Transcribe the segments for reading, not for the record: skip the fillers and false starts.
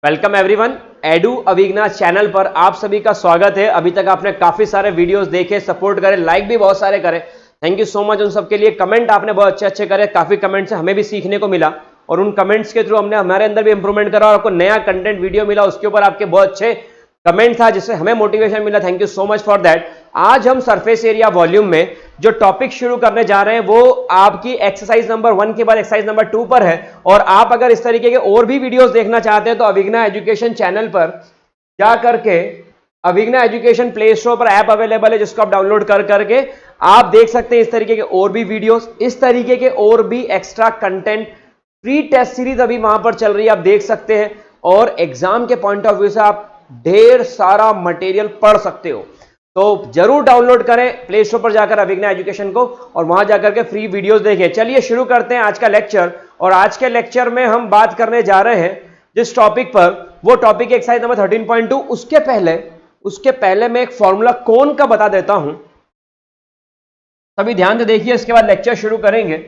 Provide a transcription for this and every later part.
Welcome everyone, edu अविघ्ना channel पर आप सभी का स्वागत है। अभी तक आपने काफी सारे वीडियोस देखे, सपोर्ट करे, लाइक भी बहुत सारे करे। थैंक यू सो मच उन सबके लिए। कमेंट आपने बहुत अच्छे अच्छे करे, काफी कमेंट से हमें भी सीखने को मिला और उन कमेंट्स के थ्रू हमने हमारे अंदर भी इंप्रूवमेंट करा और आपको नया कंटेंट वीडियो मिला, उसके ऊपर आपके बहुत अच्छे कमेंट था जिससे हमें मोटिवेशन मिला। Thank you so much for that. आज हम सरफेस एरिया वॉल्यूम में जो टॉपिक शुरू करने जा रहे हैं वो आपकी एक्सरसाइज नंबर 1 के बाद एक्सरसाइज नंबर 2 पर है। और आप अगर इस तरीके के और भी वीडियोस देखना चाहते हैं तो अविघ्ना एजुकेशन चैनल पर जा करके अविघ्ना एजुकेशन प्ले स्टोर पर ऐप अवेलेबल है जिसको आप डाउनलोड कर करके आप देख सकते हैं इस तरीके के और भी वीडियोस, इस तरीके के और भी extra content. Free test series अभी वहां पर चल रही है, आप देख सकते हैं। और एग्जाम के पॉइंट ऑफ व्यू से आप ढेर सारा मटेरियल पढ़ सकते हो, तो जरूर डाउनलोड करें प्ले स्टोर पर जाकर अविघ्ना एजुकेशन को और वहां जाकर के फ्री वीडियोस देखें। चलिए शुरू करते हैं आज का लेक्चर। और आज के लेक्चर में हम बात करने जा रहे हैं जिस टॉपिक पर, वो टॉपिक एक्सरसाइज नंबर 13.2। उसके पहले मैं एक फॉर्मूला कोण का बता देता हूं, सभी ध्यान से देखिए, इसके बाद लेक्चर शुरू करेंगे।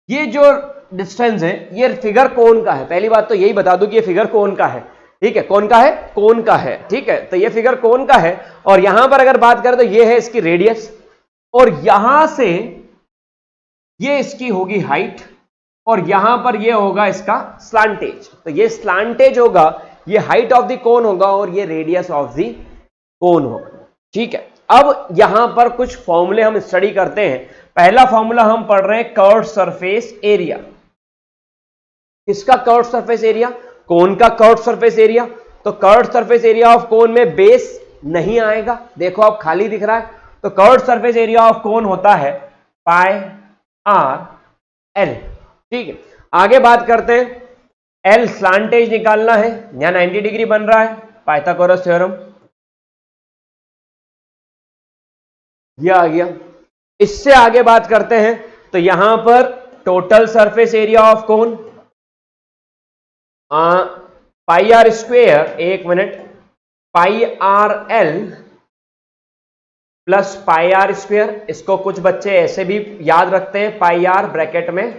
ये जो डिस्टेंस है ये फिगर कोण का है। पहली बात तो यही बता दूं कि ये फिगर कोण का है, ठीक है। कौन का है? कोण का है, ठीक है। तो ये फिगर कोण का है और यहां पर अगर बात करें तो ये है इसकी रेडियस और यहां से ये इसकी होगी हाइट और यहां पर ये होगा इसका स्लांटेज। तो ये स्लांटेज होगा, ये हाइट ऑफ द कोण होगा और ये रेडियस ऑफ द कोण होगा, ठीक है। अब यहां पर कुछ फॉर्मूले हम स्टडी करते हैं। पहला फॉर्मूला हम पढ़ रहे हैं कर्व्ड सरफेस एरिया। किसका कर्व्ड सरफेस एरिया? कोन का कर्व्ड सरफेस एरिया। तो कर्व्ड सरफेस एरिया ऑफ कोन में बेस नहीं आएगा, देखो अब खाली दिख रहा है। तो कर्व्ड सरफेस एरिया ऑफ कोन होता है पाई आर एल, ठीक है। आगे बात करते हैं, एल स्लांटेज निकालना है, यहां 90 डिग्री बन रहा है, पाइथागोरस थ्योरम यह आ गया। इससे आगे बात करते हैं तो यहां पर total surface area of cone pi r square, एक minute, pi r l plus pi r square. इसको कुछ बच्चे ऐसे भी याद रखते हैं, पाई आर ब्रैकेट में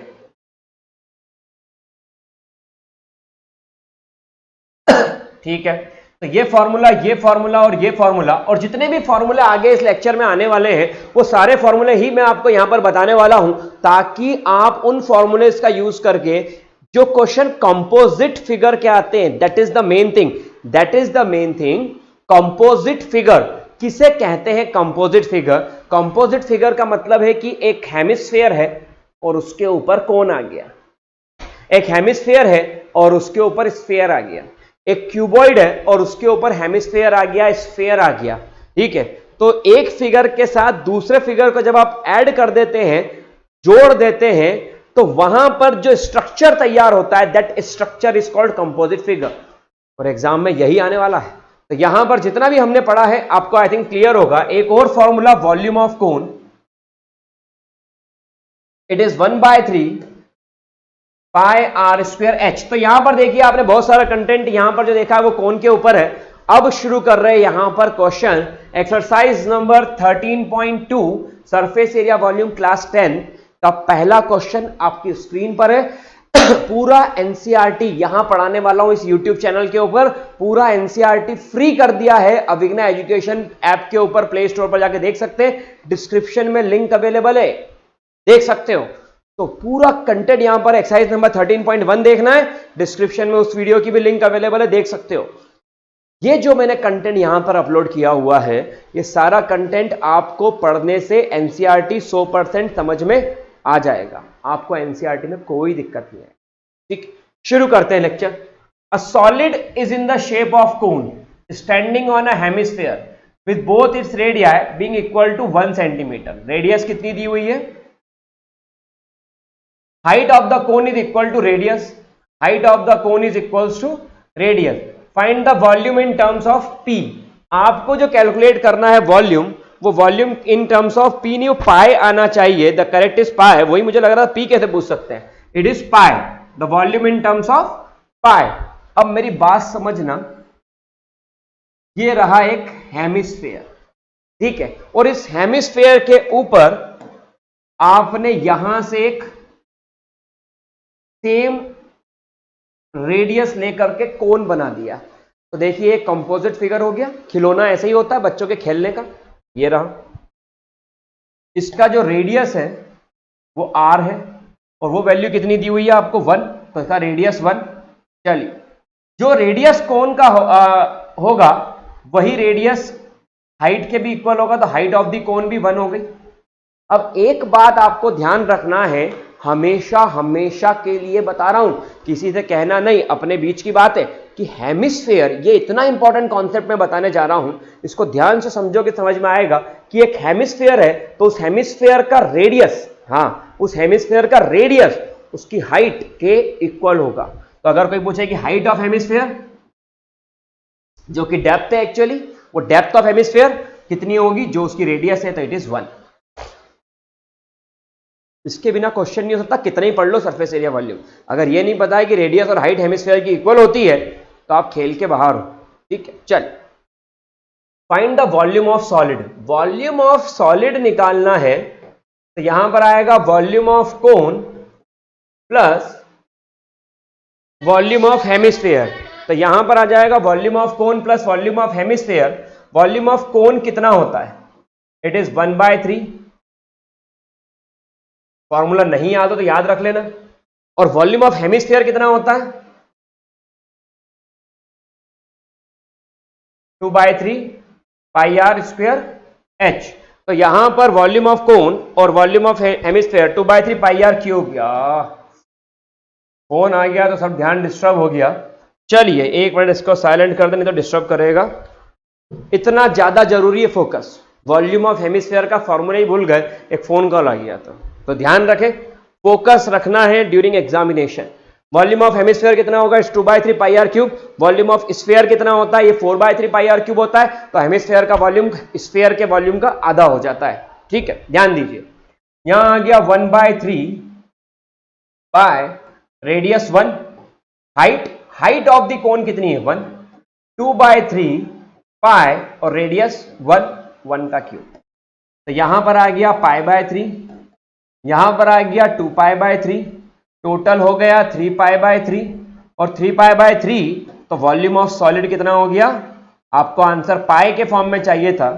ठीक है। तो ये फॉर्मूला और ये फॉर्मूला और जितने भी फॉर्मूले आगे इस लेक्चर में आने वाले हैं वो सारे फॉर्मूले ही मैं आपको यहां पर बताने वाला हूं, ताकि आप उन फॉर्मूलेस का यूज करके जो क्वेश्चन कंपोजिट फिगर के आते हैं, that is the main thing. Composite figure किसे कहते हैं? कंपोजिट फिगर का मतलब है कि एक हेमिस्फीयर है और उसके ऊपर कोन आ गया, एक हेमिस्फीयर है और उसके ऊपर स्फीयर आ गया, एक क्यूबॉइड है और उसके ऊपर हेमिस्फीयर आ गया, स्फीयर आ गया, ठीक है। तो एक फिगर के साथ दूसरे फिगर को जब आप ऐड कर देते हैं, जोड़ देते हैं, तो वहां पर जो स्ट्रक्चर तैयार होता है, that structure is called composite figure. और एग्जाम में यही आने वाला है। तो यहां पर जितना भी हमने पढ़ा है आपको आई थिंक क्लियर होगा। एक और formula volume of cone, it is 1/3 pi R square H. तो यहां पर देखिए आपने बहुत सारा कंटेंट यहां पर जो देखा है वो कोन के ऊपर है। अब शुरू कर रहे हैं यहां पर question, exercise number 13.2 surface area volume class 10 का पहला क्वेश्चन आपकी स्क्रीन पर है। पूरा एनसीईआरटी यहां पढ़ाने वाला हूं इस यूट्यूब चैनल के ऊपर। पूरा एनसीईआरटी फ्री कर दिया है अविघ्ना एजुकेशन ऐप के ऊपर, प्ले स्टोर पर जाके देख सकते हैं, डिस्क्रिप्शन में लिंक अवेलेबल है, देख सकते हो। तो पूरा कंटेंट यहां पर एक्सरसाइज नंबर 13.1 देखना है, डिस्क्रिप्शन में उस वीडियो की भी लिंक अवेलेबल है, देख सकते हो। ये जो मैंने कंटेंट यहां पर अपलोड किया हुआ है, ये सारा कंटेंट आपको पढ़ने से एनसीईआरटी 100% समझ में आ जाएगा, आपको एनसीईआरटी में कोई दिक्कत नहीं है, ठीक। शुरू करते हैं lecture. A solid is in the shape of cone standing on a hemisphere with both its radii being equal to 1 centimetre. Radius कितनी दी हुई है? Height of the cone is equal to radius, height of the cone is equals to radius. Find the volume in terms of pi. आपको जो calculate करना है volume, वो volume in terms of pi नहीं, पाई आना चाहिए। The correct is pi. वही मुझे लग रहा था पी कैसे पूछ सकते हैं, it is pi, the volume in terms of pi. अब मेरी बात समझना, ये रहा एक हेमिस्फीयर, ठीक है, और इस हेमिस्फीयर के ऊपर आपने यहां से एक सेम रेडियस लेकर के कोन बना दिया। तो देखिए एक कंपोजिट फिगर हो गया, खिलौना ऐसे ही होता है बच्चों के खेलने का। ये रहा, इसका जो रेडियस है वो r है और वो वैल्यू कितनी दी हुई है आपको 1, तो इसका रेडियस 1। चलिए जो रेडियस कोन का होगा वही रेडियस हाइट के भी इक्वल होगा, तो हाइट ऑफ द कोन भी 1 हो गई। अब एक बात आपको ध्यान रखना है, हमेशा हमेशा के लिए बता रहा हूं, किसी से कहना नहीं, अपने बीच की बात है कि हेमिस्फेयर, ये इतना इंपॉर्टेंट कॉन्सेप्ट मैं बताने जा रहा हूं, इसको ध्यान से समझोगे समझ में आएगा कि एक हेमिस्फेयर है तो उस हेमिस्फेयर का रेडियस, हाँ उस हेमिस्फेयर का रेडियस उसकी हाइट के इक्वल होगा। तो अगर कोई पूछे कि हाइट ऑफ हेमिस्फेयर जो कि डेप्थ है, एक्चुअली वो डेप्थ ऑफ हेमिस्फेयर कितनी होगी, जो उसकी रेडियस है, तो इट इज 1। इसके बिना क्वेश्चन नहीं हो सकता, कितना ही पढ़ लो सरफेस एरिया वॉल्यूम, अगर ये नहीं पता है कि रेडियस और हाइट हेमिस्फेयर की इक्वल होती है तो आप खेल के बाहर हो। ठीक है, चल find the volume of solid. Volume of solid निकालना है तो यहां पर आएगा volume of cone plus volume of hemisphere. तो यहां पर आ जाएगा volume of cone plus volume of hemisphere. Volume of कोन कितना होता है, इट इज 1/3। फॉर्मूला नहीं याद हो तो याद रख लेना। और वॉल्यूम ऑफ हेमिस्फीयर कितना होता है, 2/3 पाई आर स्क्वायर एच। तो यहां पर वॉल्यूम ऑफ कोन और volume of hemisphere 2/3 pi are cube. यार फोन आ गया तो सब ध्यान डिस्टर्ब हो गया। चलिए एक मिनट इसको साइलेंट कर दे, नहीं तो डिस्टर्ब करेगा। इतना ज्यादा जरूरी है फोकस। वॉल्यूम ऑफ हेमिस्फीयर का फॉर्मूला ही भूल गए, एक फोन कॉल आ गया तो ध्यान रखें, फोकस रखना है during examination. Volume of hemisphere कितना होगा, इस 2/3 pi are cube. Volume of sphere कितना होता है, ये 4/3 पाई आर क्यूब होता है। तो हेमिस्फीयर का वॉल्यूम स्फीयर के वॉल्यूम का आधा हो जाता है। ठीक है, ध्यान दीजिए, यहां आ गया 1/3 by radius 1। Height of the कोन कितनी है 1, 2/3 पाई और रेडियस 1 का क्यूब। तो यहां पर आ गया पाई/3, यहां पर आ गया 2π/3, टोटल हो गया 3π/3 और 3π/3। तो वॉल्यूम ऑफ सॉलिड कितना हो गया, आपको आंसर पाई के फॉर्म में चाहिए था,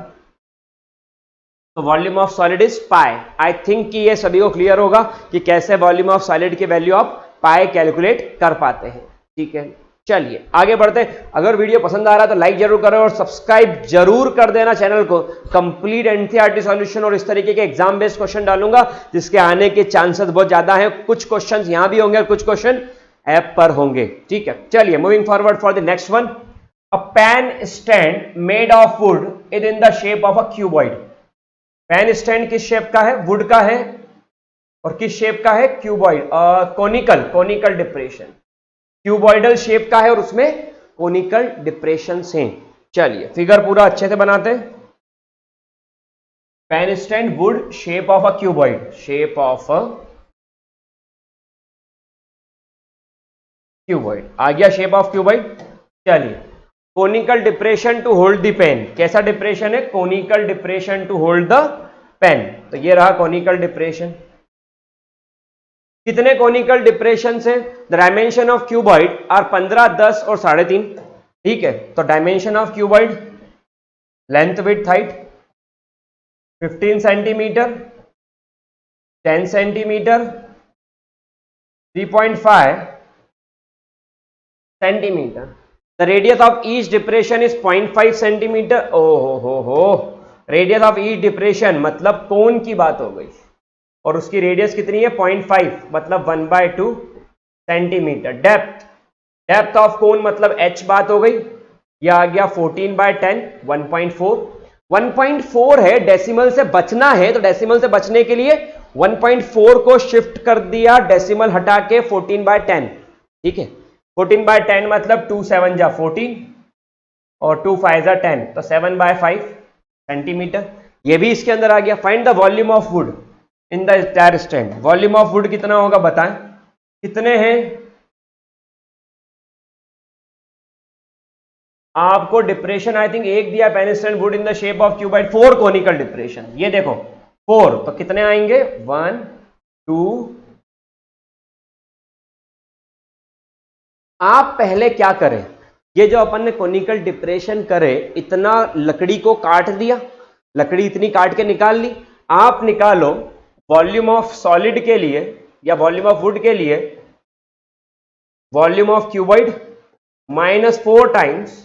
तो volume of solid is pi. I think कि ये सभी को क्लियर होगा कि कैसे वॉल्यूम ऑफ सॉलिड की वैल्यू आप पाई कैलकुलेट कर पाते हैं। ठीक है, चलिए आगे बढ़ते हैं। अगर वीडियो पसंद आ रहा है तो लाइक जरूर करें और सब्सक्राइब जरूर कर देना चैनल को। कंप्लीट एनसीईआरटी सॉल्यूशन और इस तरीके के एग्जाम बेस्ड क्वेश्चन डालूंगा जिसके आने के चांसेस बहुत ज्यादा हैं। कुछ क्वेश्चन यहां भी होंगे और कुछ क्वेश्चन ऐप पर होंगे। ठीक है, चलिए moving forward for the next one. A pen stand made of wood is in the shape of a cuboid. Pen stand किस शेप का है, वुड का है, और किस शेप का है, cuboid, conical depression, cuboidal shape का है और उसमें कोनिकल डिप्रेशन हैं। चलिए फिगर पूरा अच्छे से बनाते हैं। Pen stand wood shape of a cuboid, shape of a cuboid आ गया, शेप ऑफ क्यूबॉइड। चलिए conical depression to hold the pen, कैसा डिप्रेशन है, conical depression to hold the pen. तो ये रहा कोनिकल डिप्रेशन। कितने कोनिकल डिप्रेशन है, the dimension of cuboid are 15, 10 और 3.5। ठीक है, तो dimension of cuboid, length width height 15 centimetre, 10 centimetre, 3.5 centimetre. The radius of each depression is 0.5 centimetre. ओ हो, रेडियस ऑफ ईच डिप्रेशन मतलब कोन की बात हो गई, और उसकी रेडियस कितनी है 0.5 मतलब 1/2 सेंटीमीटर। डेप्थ ऑफ कोन मतलब h बात हो गई, यह आ गया 14/10 1.4। 1.4 है, डेसिमल से बचना है तो डेसिमल से बचने के लिए 1.4 को शिफ्ट कर दिया, डेसिमल हटा के 14/10। ठीक है, 14/10 मतलब 2 7 जा 14 और 2 5 जा 10, तो 7/5 सेंटीमीटर। ये भी इसके अंदर आ गया। Find the volume of would in the entire stand. Volume of would कितना होगा बताएं, कितने हैं आपको, डिप्रेशन आई थिंक एक दिया, pen stand wood in the shape of cuboid, 4 conical depression. ये देखो 4, तो कितने आएंगे 1 2 आप पहले क्या करें, ये जो अपन ने कोनिकल डिप्रेशन करे, इतना लकड़ी को काट दिया, लकड़ी इतनी काट के निकाल ली। आप निकालो वॉल्यूम ऑफ सॉलिड के लिए या वॉल्यूम ऑफ वुड के लिए volume of cuboid -4 times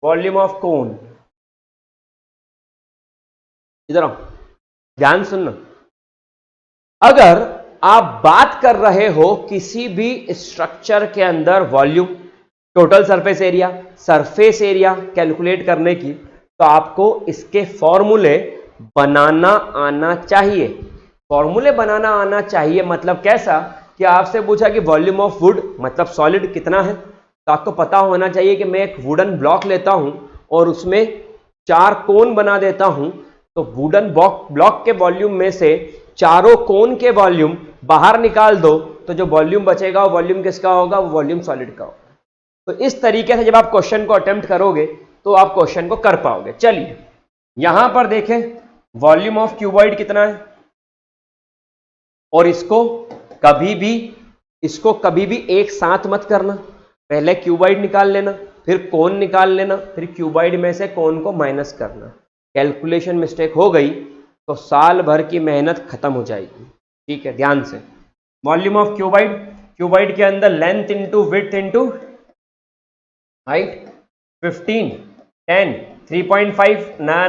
volume of कोन। इधर आओ, ध्यान सुनना। अगर आप बात कर रहे हो किसी भी स्ट्रक्चर के अंदर volume, total surface area calculate करने की, तो आपको इसके फॉर्मूले बनाना आना चाहिए। फॉर्मूले बनाना आना चाहिए मतलब कैसा कि आपसे पूछा कि वॉल्यूम ऑफ वुड मतलब सॉलिड कितना है, तो आपको पता होना चाहिए कि मैं एक वुडन ब्लॉक लेता हूं और उसमें 4 कोन बना देता हूं, तो वुडन ब्लॉक के वॉल्यूम में से चारों कोन के वॉल्यूम बाहर निकाल दो, तो जो वॉल्यूम बचेगा वो वॉल्यूम किसका होगा, वो वॉल्यूम सॉलिड का होगा। तो इस तरीके से जब आप क्वेश्चन को अटेम्प्ट करोगे तो आप क्वेश्चन को कर पाओगे। चलिए यहां पर देखें वॉल्यूम ऑफ क्यूबॉइड कितना है, और इसको कभी भी एक साथ मत करना। पहले क्यूबॉइड निकाल लेना, फिर कोन निकाल लेना, फिर क्यूबॉइड में से कोन को माइनस करना। कैलकुलेशन मिस्टेक हो गई तो साल भर की मेहनत खत्म हो जाएगी। ठीक है, ध्यान से। वॉल्यूम ऑफ क्यूबॉइड के अंदर length into width into height 15 10 3.5 ना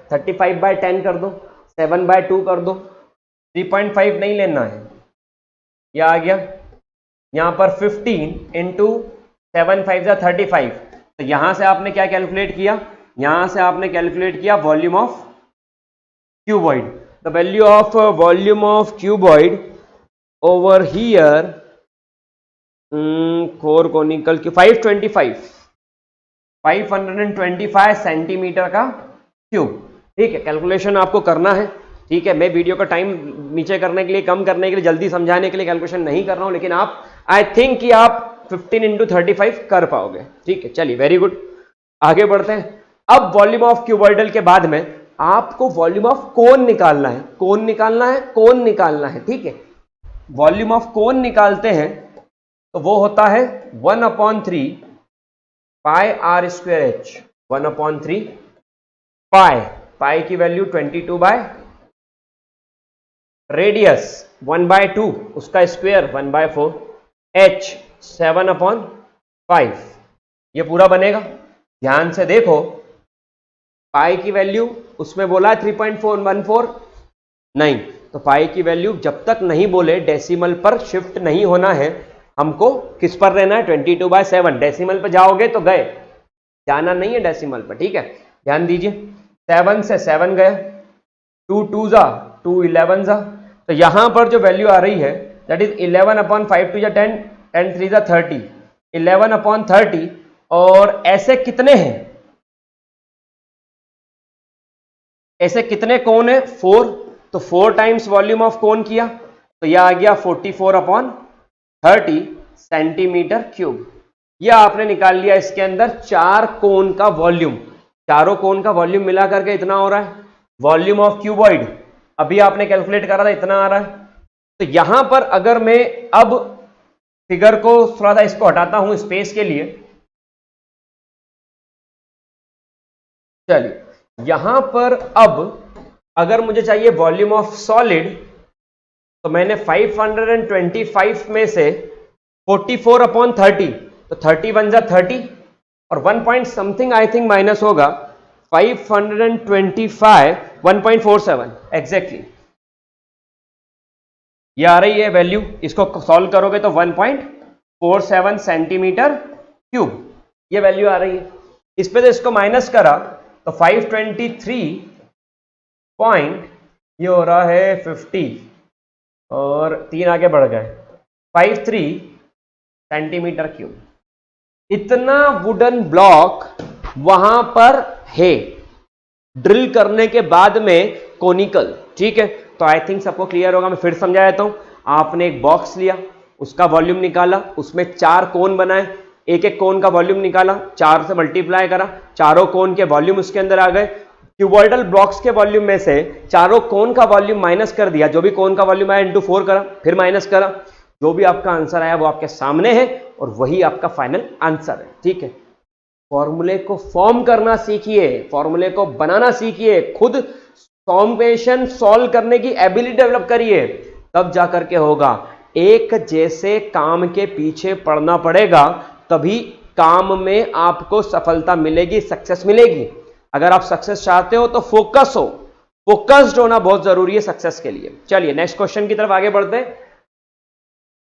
35/10 कर दो, 7/2 कर दो, 3.5 नहीं लेना है। यह आ गया यहां पर 15 इंटू 7 5 35। तो यहां से आपने क्या कैलकुलेट किया, यहां से आपने कैलकुलेट किया volume of cuboid. The value of volume of cuboid over here core conical की 525 सेंटीमीटर का क्यूब। ठीक है, कैलकुलेशन आपको करना है। ठीक है, मैं वीडियो का टाइम नीचे करने के लिए, कम करने के लिए, जल्दी समझाने के लिए कैलकुलेशन नहीं कर रहा हूं, लेकिन आप आई थिंक कि आप 15 इंटू 35 कर पाओगे। ठीक है, चलिए वेरी गुड, आगे बढ़ते हैं। अब वॉल्यूम ऑफ क्यूबॉइडल के बाद में आपको वॉल्यूम ऑफ कोन निकालना है, कोन निकालना है। ठीक है, वॉल्यूम ऑफ कोन निकालते हैं तो वो होता है 1/3 पाई r स्क्वायर h, 1/3 पाई की वैल्यू 22 रेडियस 1/2 उसका स्क्वायर 1/4 h 7/5। ये पूरा बनेगा। ध्यान से देखो, पाई की वैल्यू उसमें बोला है 3.414, नहीं, तो पाई की वैल्यू जब तक नहीं बोले डेसिमल पर शिफ्ट नहीं होना है, हमको किस पर रहना है, 22/7। डेसिमल पर जाओगे तो गए, जाना नहीं है डेसिमल पर। ठीक है, ध्यान दीजिए, 7 से 7 गया, 2 2 जा 2 11 जा, तो यहां पर जो वैल्यू आ रही है दैट इज 11/5 2 10 10 3 जा 30, 11/30। और ऐसे कितने हैं, ऐसे कितने कोन है, 4, तो 4 टाइम्स वॉल्यूम ऑफ कोन किया तो यह आ गया 44/30 सेंटीमीटर क्यूब। यह आपने निकाल लिया इसके अंदर 4 कोन का वॉल्यूम। चारों कोन का वॉल्यूम मिला करके इतना हो रहा है। वॉल्यूम ऑफ क्यूबॉइड अभी आपने कैलकुलेट करा था, इतना आ रहा है। तो यहां पर अगर मैं अब फिगर को थोड़ा सा इसको हटाता हूं स्पेस के लिए, चलिए यहां पर अब अगर मुझे चाहिए वॉल्यूम ऑफ सॉलिड, तो मैंने 525 में से 44/30, तो 31 जा 30 और 1 point something I think minus होगा, 525 1.47 एग्जैक्टली ये आ रही है वैल्यू। इसको सॉल्व करोगे तो 1.47 सेंटीमीटर क्यूब ये वैल्यू आ रही है। इस पे तो इसको माइनस करा तो 523 पॉइंट ये हो रहा है 50 और 3 आगे बढ़ गए 53 सेंटीमीटर क्यूब। इतना वुडन ब्लॉक वहां पर है ड्रिल करने के बाद में कोनिकल। ठीक है, तो आई थिंक सबको क्लियर होगा। मैं फिर समझा देता हूं। आपने एक बॉक्स लिया, उसका वॉल्यूम निकाला, उसमें 4 कोन बनाए, एक एक कोन का वॉल्यूम निकाला, 4 से मल्टीप्लाई करा, चारों कोन के वॉल्यूम उसके अंदर आ गए। क्यूबॉइडल ब्लॉक्स के वॉल्यूम में से चारों कोन का वॉल्यूम माइनस कर दिया, जो भी कोन का वॉल्यूम आया इंटू 4 करा, फिर माइनस करा, जो भी आपका आंसर आया वो आपके सामने है और वही आपका फाइनल आंसर है। ठीक है, फॉर्मूले को फॉर्म करना सीखिए, फॉर्मूले को बनाना सीखिए, खुद फॉर्मेशन सॉल्व करने की एबिलिटी डेवलप करिए, तब जाकर के होगा। एक जैसे काम के पीछे पड़ना पड़ेगा, तभी काम में आपको सफलता मिलेगी, सक्सेस मिलेगी। अगर आप सक्सेस चाहते हो तो फोकस हो, फोकस्ड होना बहुत जरूरी है सक्सेस के लिए। चलिए नेक्स्ट क्वेश्चन की तरफ आगे बढ़ते हैं।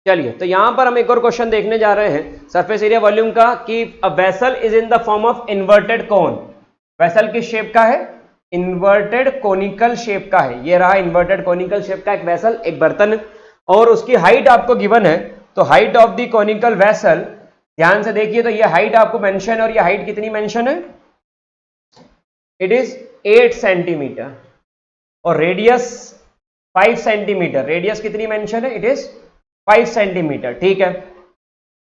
चलिए, तो यहां पर हम एक और क्वेश्चन देखने जा रहे हैं सरफेस एरिया वॉल्यूम का, कि a vessel is in the form of inverted cone. Vessel किस शेप का है? इन्वर्टेड कोनिकल शेप का है। ये रहा इन्वर्टेड कोनिकल शेप का एक वेसल, एक बर्तन, और उसकी हाइट आपको गिवन है। तो height of the conical vessel, ध्यान से देखिए, तो ये हाइट आपको मेंशन, और ये हाइट कितनी मेंशन है? इट इज 8 सेंटीमीटर, और रेडियस 5 सेंटीमीटर। रेडियस कितनी मेंशन है? It is 5 centimetre. ठीक है,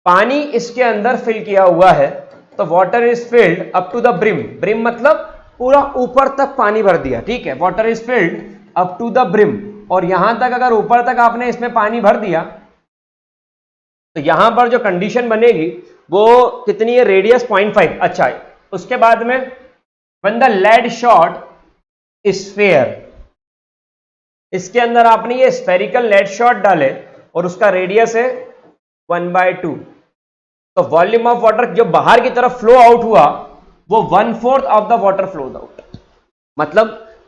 पानी इसके अंदर फिल किया हुआ है, तो water is filled up to the brim. Brim मतलब पूरा ऊपर तक पानी भर दिया। ठीक है, water is filled up to the brim, और यहां तक अगर ऊपर तक आपने इसमें पानी भर दिया, तो यहां पर जो कंडीशन बनेगी वो कितनी है? रेडियस 0.5। अच्छा, उसके बाद में when the lead shot sphere, इसके अंदर आपने ये स्फेरिकल लेड शॉट डाले और उसका रेडियस है 1/2, तो वॉल्यूम ऑफ वाटर जो बाहर की तरफ फ्लो आउट हुआ वो 1/4 of the water flows out.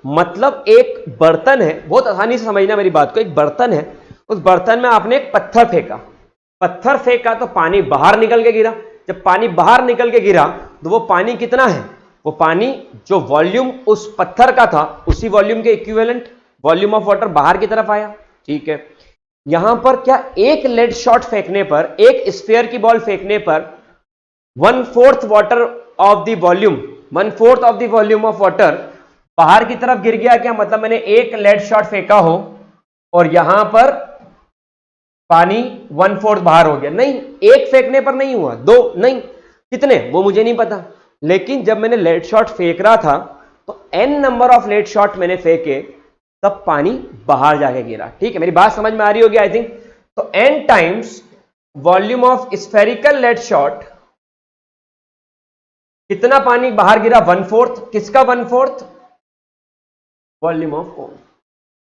मतलब एक बर्तन है, बहुत आसानी से समझना मेरी बात को, एक बर्तन है, उस बर्तन में आपने एक पत्थर फेंका तो पानी बाहर निकल के गिरा। जब पानी बाहर निकल के गिरा तो वो पानी कितना है? वो पानी जो वॉल्यूम उस पत्थर का था, उसी वॉल्यूम के इक्विवेलेंट वॉल्यूम ऑफ वाटर बाहर की तरफ आया। ठीक है, यहां पर क्या एक लेड शॉट फेंकने पर, एक स्फीयर की बॉल फेंकने पर 1/4 water of the volume, 1/4 of the volume of water बाहर की तरफ गिर गया? क्या मतलब मैंने एक लेड शॉट फेंका हो और यहां पर पानी 1/4 बाहर हो गया? नहीं, एक फेंकने पर नहीं हुआ, दो नहीं, कितने वो मुझे नहीं पता, लेकिन जब मैंने लेड शॉट फेंक रहा था तो n number of lead shot मैंने फेंके, तब पानी बाहर जाके गिरा। ठीक है, मेरी बात समझ में आ रही होगी आई थिंक। तो n times volume of spherical lead shot, कितना पानी बाहर गिरा? 1/4। किसका 1/4? Volume of cone.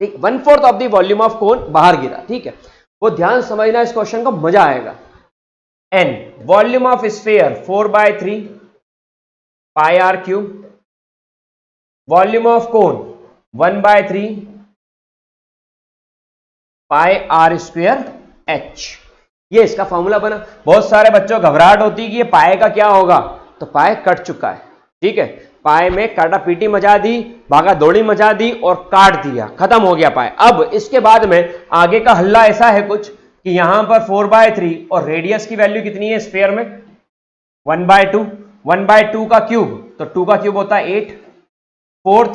ठीक, 1/4 of the volume of cone बाहर गिरा। ठीक है, वो ध्यान समझना इस क्वेश्चन को, मजा आएगा। n volume of sphere 4/3 pi r cube, volume of cone 1/3 pi r square h। ये इसका फॉर्मूला बना। बहुत सारे बच्चों घबराहट होती है कि ये पाए का क्या होगा, तो पाए कट चुका है। ठीक है, पाए में काटा पीटी मचा दी, भागा दौड़ी मचा दी और काट दिया, खत्म हो गया पाए। अब इसके बाद में आगे का हल्ला ऐसा है कुछ कि यहां पर 4/3 और रेडियस की वैल्यू कितनी है स्फीयर में? 1/2। 1/2 का क्यूब, तो 2 का क्यूब होता है 8, 4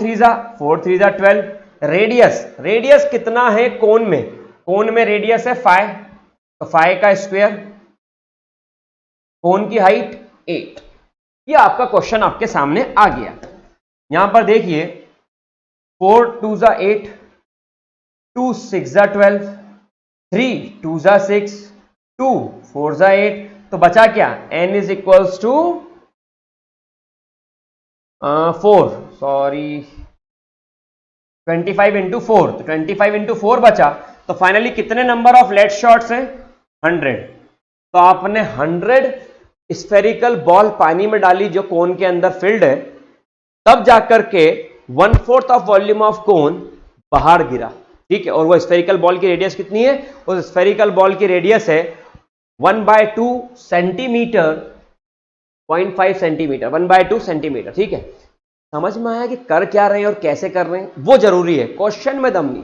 3 जा 12। रेडियस कितना है कोन में? कोन में रेडियस है 5, तो 5 का स्क्वायर, कोन की हाइट 8। ये आपका क्वेश्चन आपके सामने आ गया। यहां पर देखिए 4 2 जा 8, 2 6 जा 12, 3 2 जा 6, 2 4 जा 8, तो बचा क्या? n is equals to 4, sorry 25 into 4, तो 25 इंटू 4 बचा। तो फाइनली कितने नंबर ऑफ लेड शॉट्स हैं? 100। तो आपने 100 स्फेरिकल बॉल पानी में डाली जो कोन के अंदर फिल्ड है, तब जाकर के 1/4 ऑफ वॉल्यूम ऑफ कोन बाहर गिरा। ठीक है, और वो स्फेरिकल बॉल की रेडियस कितनी है? उस स्फेरिकल बॉल की रेडियस है 1/2 सेंटीमीटर, 0.5 सेंटीमीटर, 1/2 सेंटीमीटर। ठीक है, समझ में आया कि कर क्या रहे हैं और कैसे कर रहे हैं, वो जरूरी है। क्वेश्चन में दम नहीं,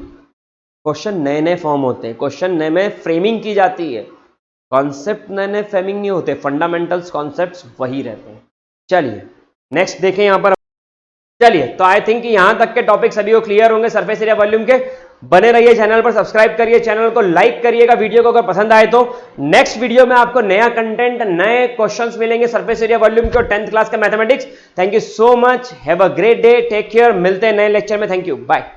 क्वेश्चन नए नए फॉर्म होते हैं, क्वेश्चन नए नए फ्रेमिंग की जाती है, कॉन्सेप्ट नए नए फ्रेमिंग नहीं होते, फंडामेंटल्स कॉन्सेप्ट्स वही रहते हैं। चलिए नेक्स्ट देखें यहां पर। चलिए, तो आई थिंक यहां तक के टॉपिक सभी को क्लियर होंगे सरफेस एरिया वॉल्यूम के। बने रहिए, चैनल पर सब्सक्राइब करिए, चैनल को लाइक करिएगा, वीडियो को अगर पसंद आए तो। नेक्स्ट वीडियो में आपको नया कंटेंट, नए क्वेश्चंस मिलेंगे सरफेस एरिया वॉल्यूम के और 10th क्लास का mathematics. Thank you so much, have a great day, take care, मिलते हैं नए लेक्चर में। Thank you, bye.